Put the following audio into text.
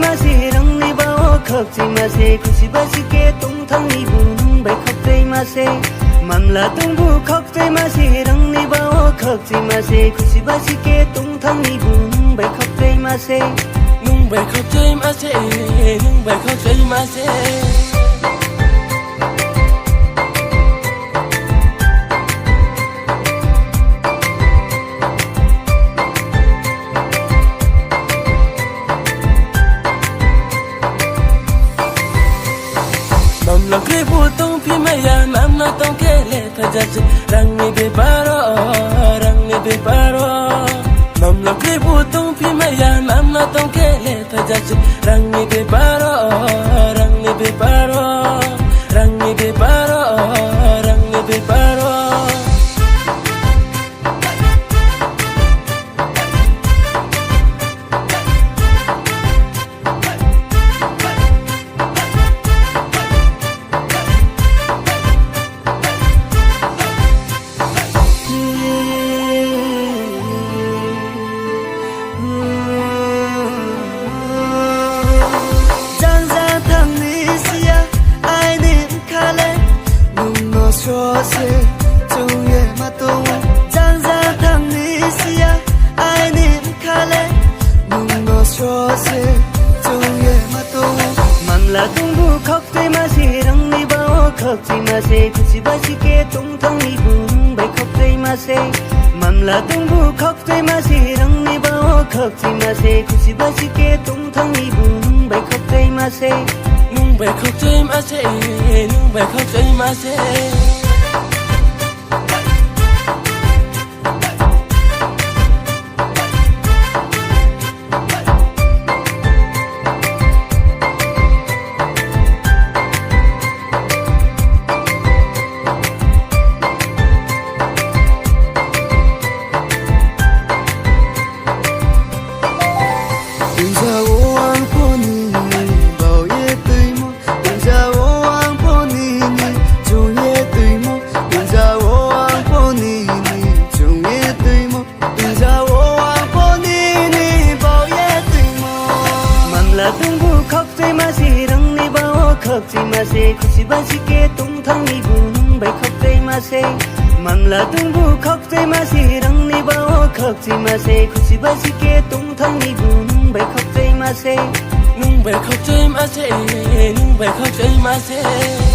마세 랑니 바오 걱지 마세 खुसी बसिके तुम थांनि बुंबाय खबदै मासे मामला दंबु खबदै मासे 랑니 बाओ 걱지 마세 खुसी बसिके तुम थांनि बुंबाय खबदै मासे 뭉바이 걱정 마세 뭉바이 걱정 마세 Mamla kribu tong pimaya mamna tong kele thajase rangni beparo Mamla kribu tong pimaya mamna tong kele thajase rangni beparo Mamla dongbu khokday mase rangni bao khokchi mase खुसी बसिके तुम थांनि बुंबाय खबदै मासे Mamla dongbu khokday mase rangni bao khokchi mase खुसी बसिके तुम थांनि बुंबाय खबदै मासे 뭉바이 걱정 마세 뭉바이 걱정 마세 खबदै मासे खुसी बसिके तुम थांनि बुंबाय खबदै मासे मामला दंबु खबदै मासे रंनि बाओ खबदै मासे खुसी बसिके तुम थांनि बुंबाय खबदै मासे 뭉바이 걱정 마세 뭉바이 걱정 마세